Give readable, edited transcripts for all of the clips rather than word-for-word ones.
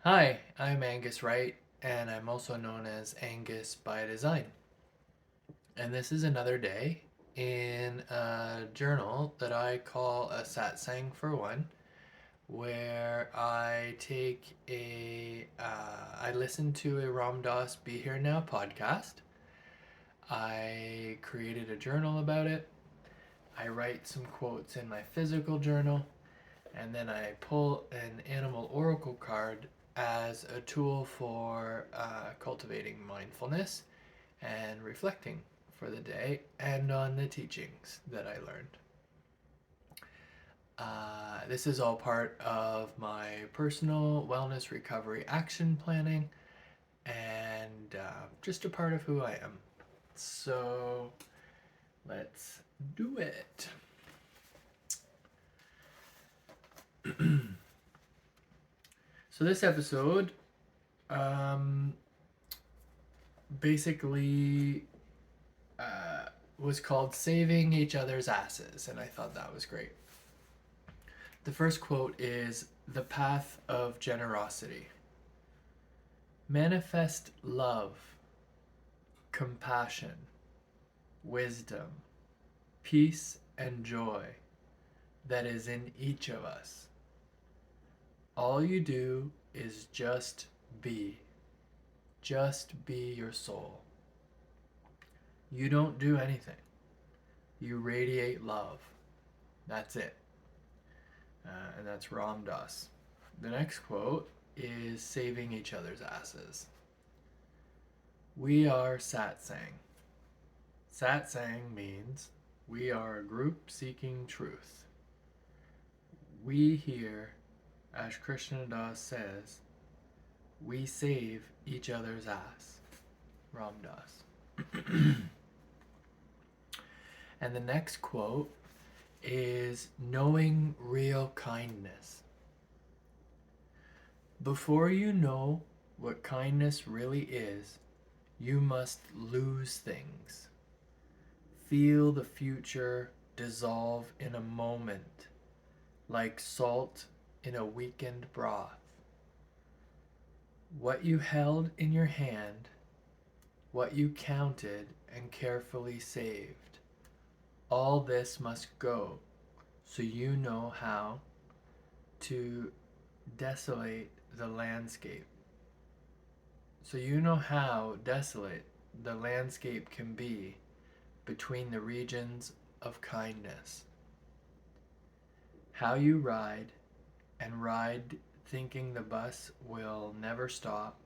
Hi, I'm Angus Wright, and I'm also known as Angus By Design. And this is another day in a journal that I call a Satsang for One, where I listen to a Ram Dass Be Here Now podcast. I created a journal about it. I write some quotes in my physical journal, and then I pull an animal oracle card as a tool for cultivating mindfulness and reflecting for the day and on the teachings that I learned. This is all part of my personal wellness recovery action planning and just a part of who I am. So let's do it. So this episode um, basically was called Saving Each Other's Asses, and I thought that was great. The first quote is The Path of Generosity. Manifest love, compassion, wisdom, peace, and joy that is in each of us. All you do is just be. Just be your soul. You don't do anything. You radiate love. That's it. And that's Ram Dass. The next quote is Saving Each Other's Asses. We are Satsang. Satsang means we are a group seeking truth. We here, as Krishna Das says, we save each other's ass. Ram Dass. And the next quote is knowing real kindness. Before you know what kindness really is, you must lose things. Feel the future dissolve in a moment, like salt in a weakened broth. What you held in your hand, what you counted and carefully saved, all this must go so you know how to desolate the landscape. So you know how desolate the landscape can be between the regions of kindness. How you ride and ride thinking the bus will never stop,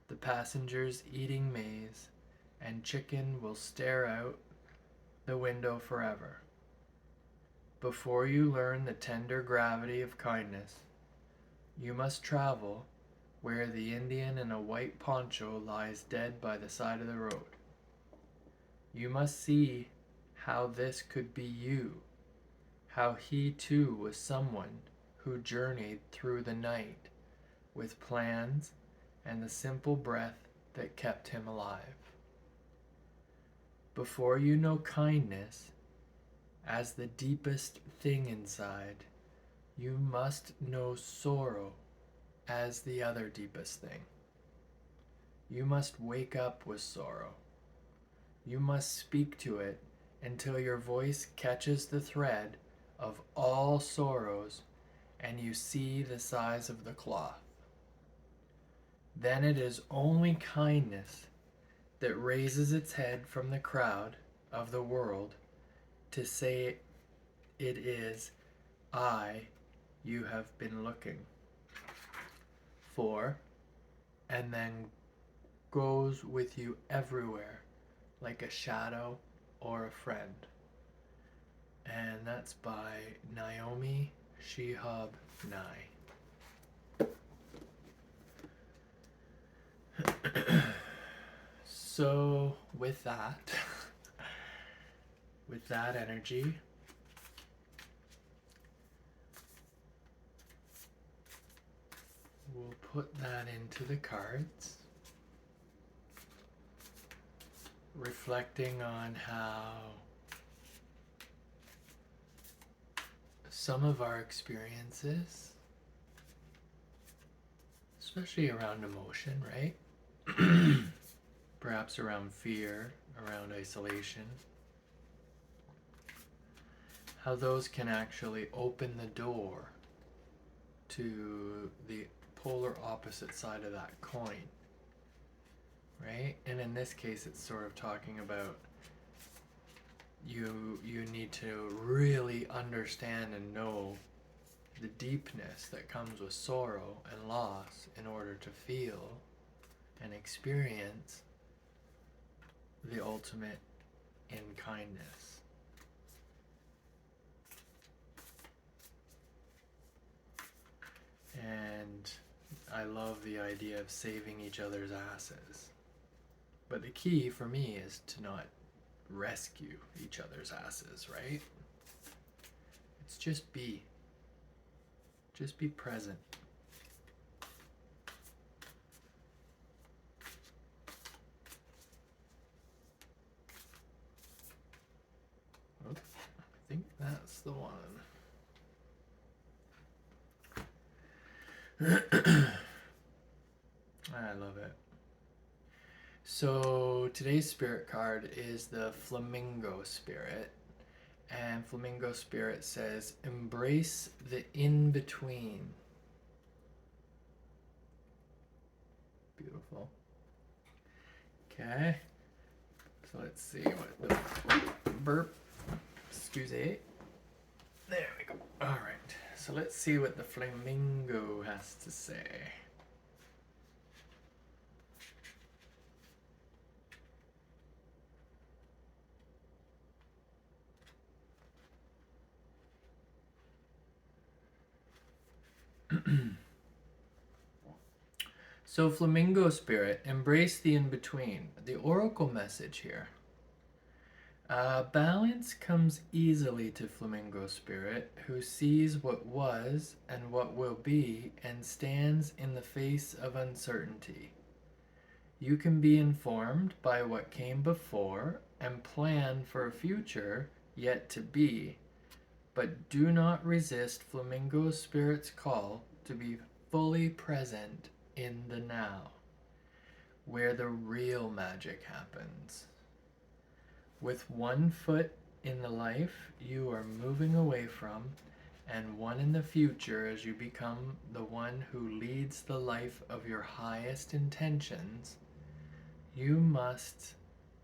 the passengers eating maize, and chicken will stare out the window forever. Before you learn the tender gravity of kindness, you must travel where the Indian in a white poncho lies dead by the side of the road. You must see how this could be you, how he too was someone who journeyed through the night with plans and the simple breath that kept him alive. Before you know kindness as the deepest thing inside, you must know sorrow as the other deepest thing. You must wake up with sorrow. You must speak to it until your voice catches the thread of all sorrows and you see the size of the cloth. Then it is only kindness that raises its head from the crowd of the world to say it is I you have been looking for, and then goes with you everywhere like a shadow or a friend. And that's by Naomi Shihab Nye. So, with that, with that energy, we'll put that into the cards, reflecting on how some of our experiences, especially around emotion, right? Perhaps around fear, around isolation. How those can actually open the door to the polar opposite side of that coin, right? And in this case, it's sort of talking about you need to really understand and know the deepness that comes with sorrow and loss in order to feel and experience the ultimate in kindness. And I love the idea of saving each other's asses. But the key for me is to not rescue each other's asses, right? It's just be. Just be present. Oh, I think that's the one. I love it. So today's spirit card is the Flamingo spirit. And Flamingo spirit says, embrace the in-between. Beautiful. Okay. So let's see what the burp. Excuse me. There we go. All right. So let's see what the Flamingo has to say. So Flamingo spirit, embrace the in-between. The oracle message here. Balance comes easily to Flamingo spirit, who sees what was and what will be and stands in the face of uncertainty. You can be informed by what came before and plan for a future yet to be, but do not resist Flamingo spirit's call to be fully present in the now, where the real magic happens. With one foot in the life you are moving away from, and one in the future as you become the one who leads the life of your highest intentions, you must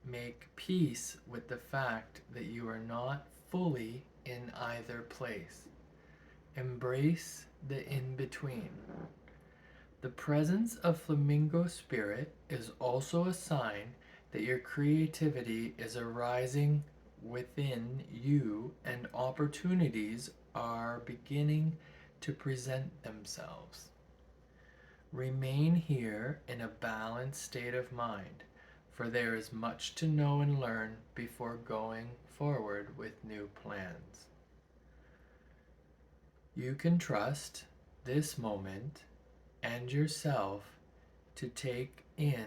make peace with the fact that you are not fully in either place. Embrace the in-between. The presence of Flamingo spirit is also a sign that your creativity is arising within you and opportunities are beginning to present themselves. Remain here in a balanced state of mind, for there is much to know and learn before going forward with new plans. You can trust this moment and yourself to take in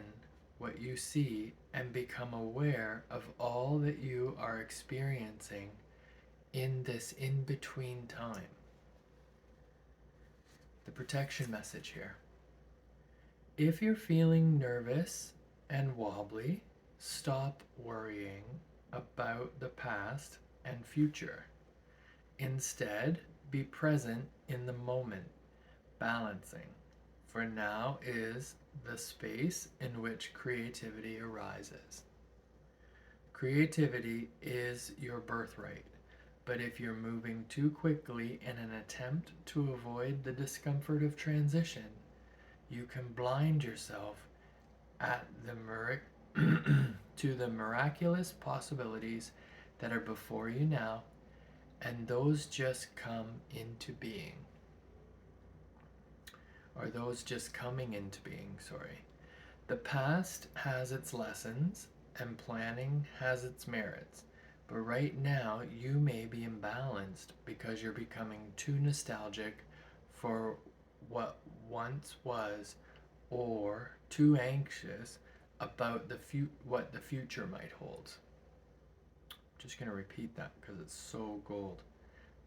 what you see and become aware of all that you are experiencing in this in-between time. The protection message here. If you're feeling nervous and wobbly, stop worrying about the past and future. Instead, be present in the moment, balancing. For now is the space in which creativity arises. Creativity is your birthright, but if you're moving too quickly in an attempt to avoid the discomfort of transition, you can blind yourself at to the miraculous possibilities that are before you now, and those just come into being. Or those just coming into being, sorry. The past has its lessons, and planning has its merits. But right now, you may be imbalanced because you're becoming too nostalgic for what once was, or too anxious about what the future might hold. I'm just going to repeat that because it's so gold.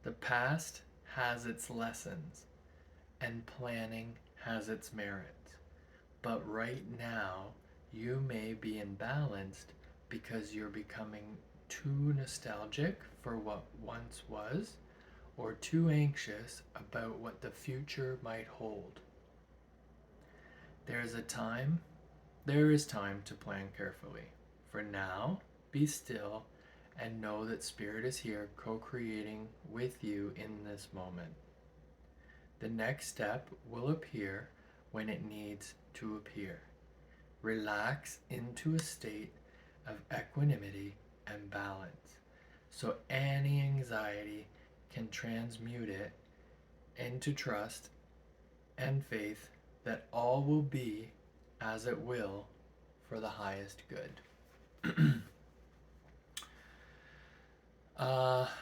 The past has its lessons, and planning has its merits. But right now, you may be imbalanced because you're becoming too nostalgic for what once was, or too anxious about what the future might hold. There is time to plan carefully. For now, be still and know that Spirit is here co-creating with you in this moment. The next step will appear when it needs to appear. Relax into a state of equanimity and balance, so any anxiety can transmute it into trust and faith that all will be as it will for the highest good.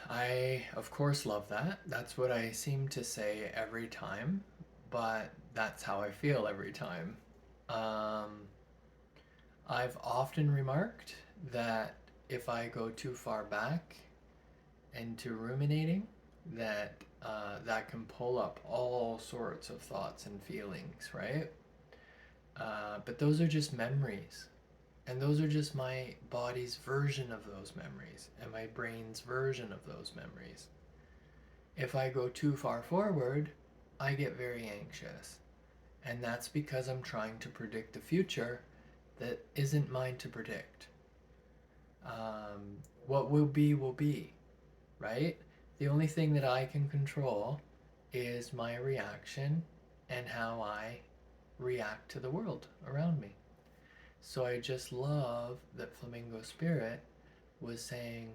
I, of course, love that. That's what I seem to say every time, but that's how I feel every time. Um, I've often remarked that if I go too far back into ruminating, that can pull up all sorts of thoughts and feelings, right? But those are just memories. And those are just my body's version of those memories and my brain's version of those memories. If I go too far forward, I get very anxious. And that's because I'm trying to predict the future that isn't mine to predict. What will be, right? The only thing that I can control is my reaction and how I react to the world around me. So I just love that Flamingo Spirit was saying,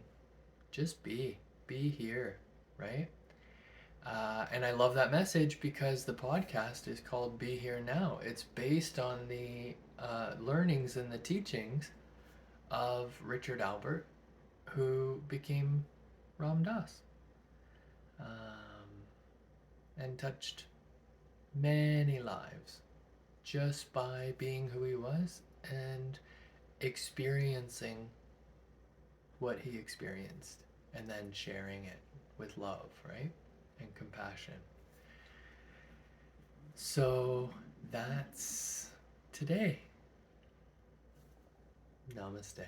just be here, right? And I love that message because the podcast is called Be Here Now. It's based on the learnings and the teachings of Richard Albert, who became Ram Dass, and touched many lives just by being who he was and experiencing what he experienced and then sharing it with love, right? And compassion. So that's today. Namaste.